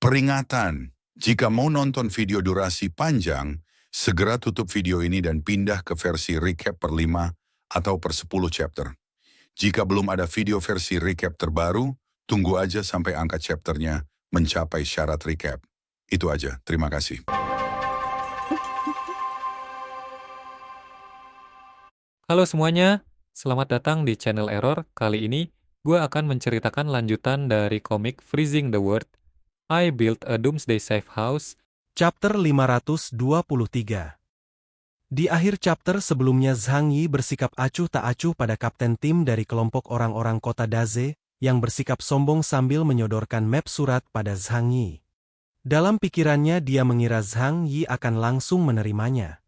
Peringatan, jika mau nonton video durasi panjang, segera tutup video ini dan pindah ke versi recap per 5 atau per 10 chapter. Jika belum ada video versi recap terbaru, tunggu aja sampai angka chapternya mencapai syarat recap. Itu aja, terima kasih. Halo semuanya, selamat datang di channel Error. Kali ini, gue akan menceritakan lanjutan dari komik Freezing the World, I Built a Doomsday Safe House, Chapter 523. Di akhir chapter sebelumnya Zhang Yi bersikap acuh tak acuh pada kapten tim dari kelompok orang-orang kota Daze, yang bersikap sombong sambil menyodorkan map surat pada Zhang Yi. Dalam pikirannya dia mengira Zhang Yi akan langsung menerimanya.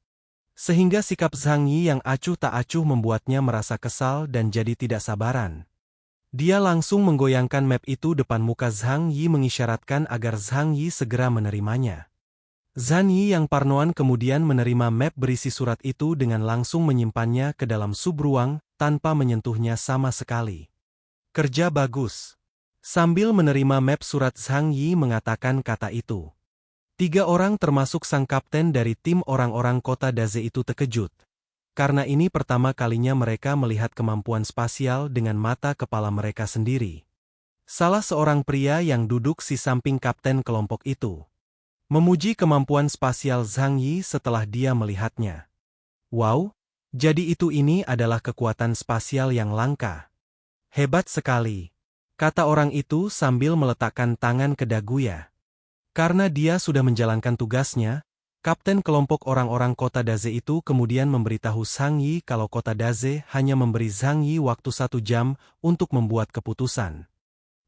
Sehingga sikap Zhang Yi yang acuh tak acuh membuatnya merasa kesal dan jadi tidak sabaran. Dia langsung menggoyangkan map itu depan muka Zhang Yi mengisyaratkan agar Zhang Yi segera menerimanya. Zhang Yi yang parnoan kemudian menerima map berisi surat itu dengan langsung menyimpannya ke dalam subruang tanpa menyentuhnya sama sekali. Kerja bagus. Sambil menerima map surat Zhang Yi mengatakan kata itu. 3 orang termasuk sang kapten dari tim orang-orang kota Daze itu terkejut. Karena ini pertama kalinya mereka melihat kemampuan spasial dengan mata kepala mereka sendiri. Salah seorang pria yang duduk di samping kapten kelompok itu memuji kemampuan spasial Zhang Yi setelah dia melihatnya. Wow, jadi ini adalah kekuatan spasial yang langka. Hebat sekali, kata orang itu sambil meletakkan tangan ke dagunya. Karena dia sudah menjalankan tugasnya, kapten kelompok orang-orang kota Daze itu kemudian memberitahu Zhang Yi kalau kota Daze hanya memberi Zhang Yi waktu 1 jam untuk membuat keputusan.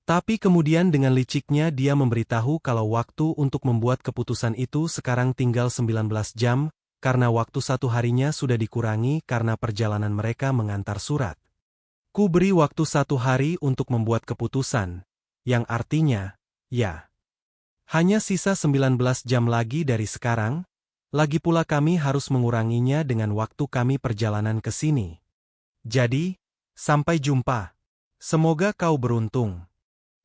Tapi kemudian dengan liciknya dia memberitahu kalau waktu untuk membuat keputusan itu sekarang tinggal 19 jam, karena waktu 1 harinya sudah dikurangi karena perjalanan mereka mengantar surat. Ku beri waktu 1 hari untuk membuat keputusan, yang artinya, ya. Hanya sisa 19 jam lagi dari sekarang, lagi pula kami harus menguranginya dengan waktu kami perjalanan ke sini. Jadi, sampai jumpa. Semoga kau beruntung,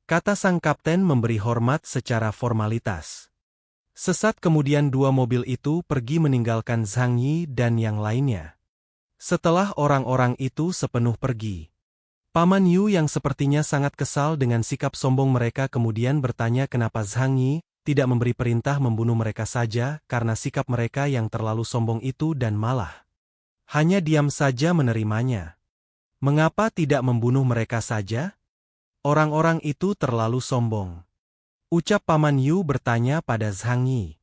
kata sang kapten memberi hormat secara formalitas. Sesat kemudian 2 mobil itu pergi meninggalkan Zhang Yi dan yang lainnya. Setelah orang-orang itu sepenuh pergi, Paman Yu yang sepertinya sangat kesal dengan sikap sombong mereka kemudian bertanya kenapa Zhang Yi tidak memberi perintah membunuh mereka saja karena sikap mereka yang terlalu sombong itu dan malah hanya diam saja menerimanya. Mengapa tidak membunuh mereka saja? Orang-orang itu terlalu sombong, ucap Paman Yu bertanya pada Zhang Yi.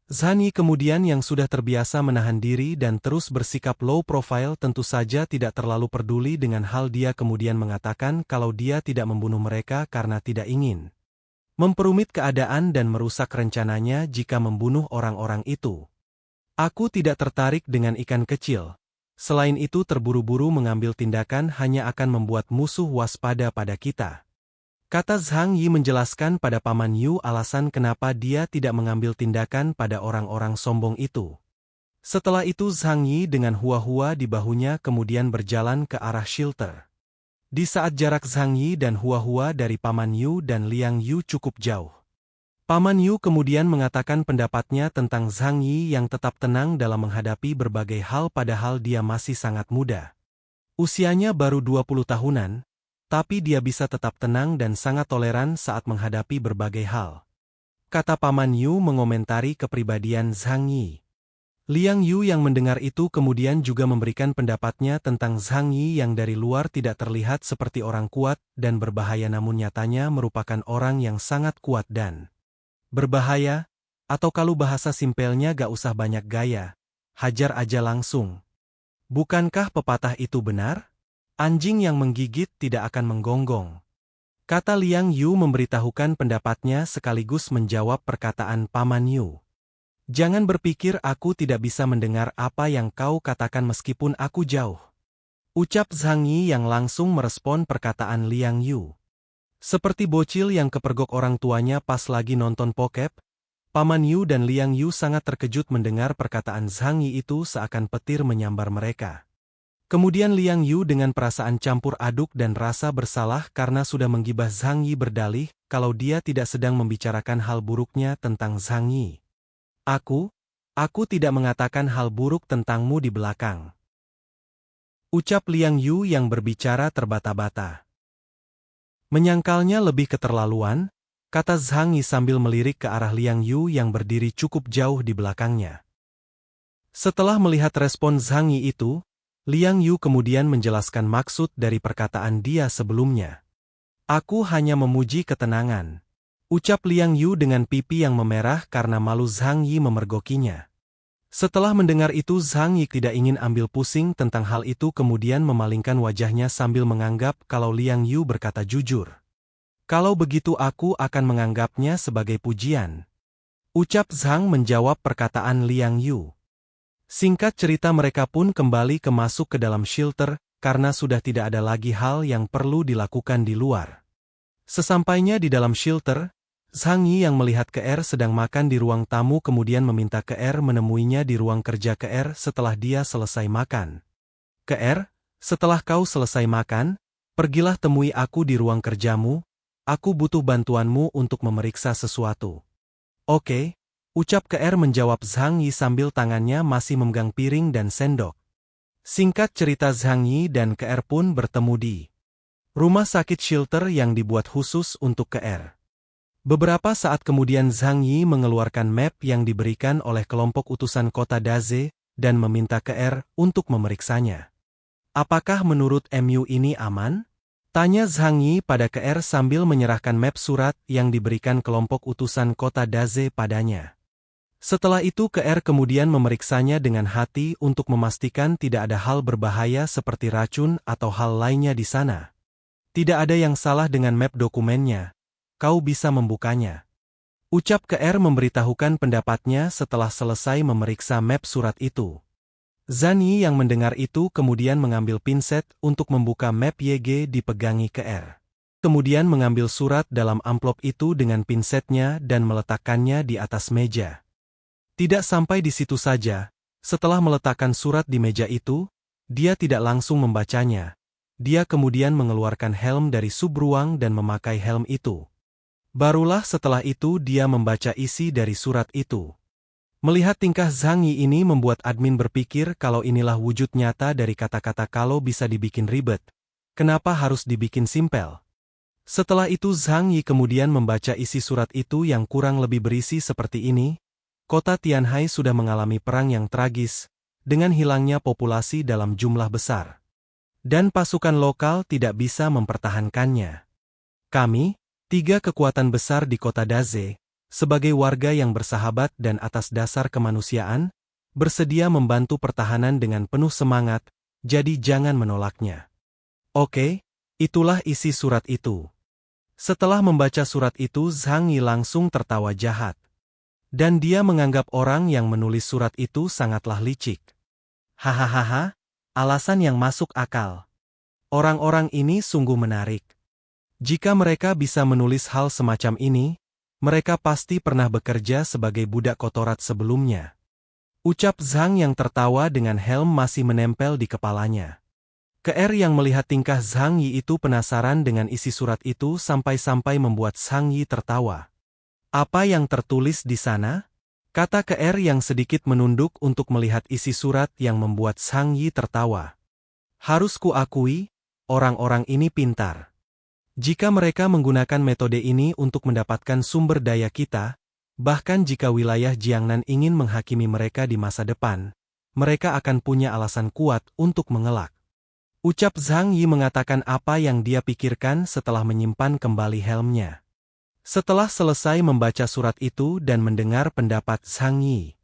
Zhang Yi kemudian yang sudah terbiasa menahan diri dan terus bersikap low profile tentu saja tidak terlalu peduli dengan hal dia kemudian mengatakan kalau dia tidak membunuh mereka karena tidak ingin memperumit keadaan dan merusak rencananya jika membunuh orang-orang itu. Aku tidak tertarik dengan ikan kecil. Selain itu terburu-buru mengambil tindakan hanya akan membuat musuh waspada pada kita. Kata Zhang Yi menjelaskan pada Paman Yu alasan kenapa dia tidak mengambil tindakan pada orang-orang sombong itu. Setelah itu Zhang Yi dengan hua-hua di bahunya kemudian berjalan ke arah shelter. Di saat jarak Zhang Yi dan hua-hua dari Paman Yu dan Liang Yu cukup jauh, Paman Yu kemudian mengatakan pendapatnya tentang Zhang Yi yang tetap tenang dalam menghadapi berbagai hal padahal dia masih sangat muda. Usianya baru 20 tahunan. Tapi dia bisa tetap tenang dan sangat toleran saat menghadapi berbagai hal. Kata Paman Yu mengomentari kepribadian Zhang Yi. Liang Yu yang mendengar itu kemudian juga memberikan pendapatnya tentang Zhang Yi yang dari luar tidak terlihat seperti orang kuat dan berbahaya namun nyatanya merupakan orang yang sangat kuat dan berbahaya, atau kalau bahasa simpelnya gak usah banyak gaya, hajar aja langsung. Bukankah pepatah itu benar? Anjing yang menggigit tidak akan menggonggong, kata Liang Yu memberitahukan pendapatnya sekaligus menjawab perkataan Paman Yu. Jangan berpikir aku tidak bisa mendengar apa yang kau katakan meskipun aku jauh, ucap Zhang Yi yang langsung merespon perkataan Liang Yu. Seperti bocil yang kepergok orang tuanya pas lagi nonton bokep, Paman Yu dan Liang Yu sangat terkejut mendengar perkataan Zhang Yi itu seakan petir menyambar mereka. Kemudian Liang Yu dengan perasaan campur aduk dan rasa bersalah karena sudah menggibah Zhang Yi berdalih kalau dia tidak sedang membicarakan hal buruknya tentang Zhang Yi. Aku tidak mengatakan hal buruk tentangmu di belakang. Ucap Liang Yu yang berbicara terbata-bata. Menyangkalnya lebih keterlaluan, kata Zhang Yi sambil melirik ke arah Liang Yu yang berdiri cukup jauh di belakangnya. Setelah melihat respon Zhang Yi itu, Liang Yu kemudian menjelaskan maksud dari perkataan dia sebelumnya. Aku hanya memuji ketenangan. Ucap Liang Yu dengan pipi yang memerah karena malu Zhang Yi memergokinya. Setelah mendengar itu Zhang Yi tidak ingin ambil pusing tentang hal itu kemudian memalingkan wajahnya sambil menganggap kalau Liang Yu berkata jujur. Kalau begitu aku akan menganggapnya sebagai pujian. Ucap Zhang menjawab perkataan Liang Yu. Singkat cerita mereka pun kembali masuk ke dalam shelter, karena sudah tidak ada lagi hal yang perlu dilakukan di luar. Sesampainya di dalam shelter, Zhang Yi yang melihat Ke-er sedang makan di ruang tamu kemudian meminta Ke-er menemuinya di ruang kerja Ke-er setelah dia selesai makan. Ke-er, setelah kau selesai makan, pergilah temui aku di ruang kerjamu, aku butuh bantuanmu untuk memeriksa sesuatu. Oke. Ucap Ke-er menjawab Zhang Yi sambil tangannya masih memegang piring dan sendok. Singkat cerita Zhang Yi dan Ke-er pun bertemu di rumah sakit shelter yang dibuat khusus untuk Ke-er. Beberapa saat kemudian Zhang Yi mengeluarkan map yang diberikan oleh kelompok utusan kota Daze dan meminta Ke-er untuk memeriksanya. Apakah menurut MU ini aman? Tanya Zhang Yi pada Ke-er sambil menyerahkan map surat yang diberikan kelompok utusan kota Daze padanya. Setelah itu Ke-er kemudian memeriksanya dengan hati untuk memastikan tidak ada hal berbahaya seperti racun atau hal lainnya di sana. Tidak ada yang salah dengan map dokumennya. Kau bisa membukanya. Ucap Ke-er memberitahukan pendapatnya setelah selesai memeriksa map surat itu. Zhang Yi yang mendengar itu kemudian mengambil pinset untuk membuka map YG dipegangi Ke-er. Kemudian mengambil surat dalam amplop itu dengan pinsetnya dan meletakkannya di atas meja. Tidak sampai di situ saja, setelah meletakkan surat di meja itu, dia tidak langsung membacanya. Dia kemudian mengeluarkan helm dari subruang dan memakai helm itu. Barulah setelah itu dia membaca isi dari surat itu. Melihat tingkah Zhang Yi ini membuat admin berpikir kalau inilah wujud nyata dari kata-kata kalau bisa dibikin ribet. Kenapa harus dibikin simpel? Setelah itu Zhang Yi kemudian membaca isi surat itu yang kurang lebih berisi seperti ini. Kota Tianhai sudah mengalami perang yang tragis, dengan hilangnya populasi dalam jumlah besar. Dan pasukan lokal tidak bisa mempertahankannya. Kami, 3 kekuatan besar di kota Daze, sebagai warga yang bersahabat dan atas dasar kemanusiaan, bersedia membantu pertahanan dengan penuh semangat, jadi jangan menolaknya. Oke, itulah isi surat itu. Setelah membaca surat itu Zhang Yi langsung tertawa jahat. Dan dia menganggap orang yang menulis surat itu sangatlah licik. Hahaha, alasan yang masuk akal. Orang-orang ini sungguh menarik. Jika mereka bisa menulis hal semacam ini, mereka pasti pernah bekerja sebagai budak kotorat sebelumnya. Ucap Zhang yang tertawa dengan helm masih menempel di kepalanya. Ke-er yang melihat tingkah Zhang Yi itu penasaran dengan isi surat itu sampai-sampai membuat Zhang Yi tertawa. Apa yang tertulis di sana? Kata Ke-er yang sedikit menunduk untuk melihat isi surat yang membuat Zhang Yi tertawa. Harus kuakui, orang-orang ini pintar. Jika mereka menggunakan metode ini untuk mendapatkan sumber daya kita, bahkan jika wilayah Jiangnan ingin menghakimi mereka di masa depan, mereka akan punya alasan kuat untuk mengelak. Ucap Zhang Yi mengatakan apa yang dia pikirkan setelah menyimpan kembali helmnya. Setelah selesai membaca surat itu dan mendengar pendapat Zhang Yi,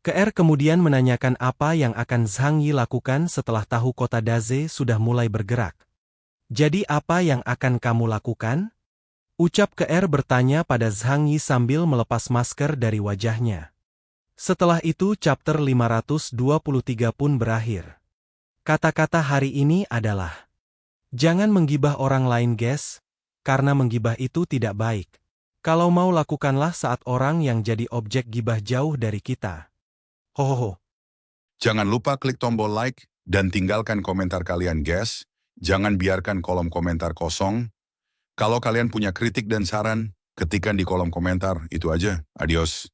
Ke-er kemudian menanyakan apa yang akan Zhang Yi lakukan setelah tahu kota Daze sudah mulai bergerak. Jadi apa yang akan kamu lakukan? Ucap Ke-er bertanya pada Zhang Yi sambil melepas masker dari wajahnya. Setelah itu chapter 523 pun berakhir. Kata-kata hari ini adalah, jangan menggibah orang lain guys, karena menggibah itu tidak baik. Kalau mau lakukanlah saat orang yang jadi objek gibah jauh dari kita. Hohoho. Jangan lupa klik tombol like Dan tinggalkan komentar kalian guys, jangan biarkan kolom komentar kosong. Kalau kalian punya kritik dan saran, ketikkan di kolom komentar, itu aja. Adios.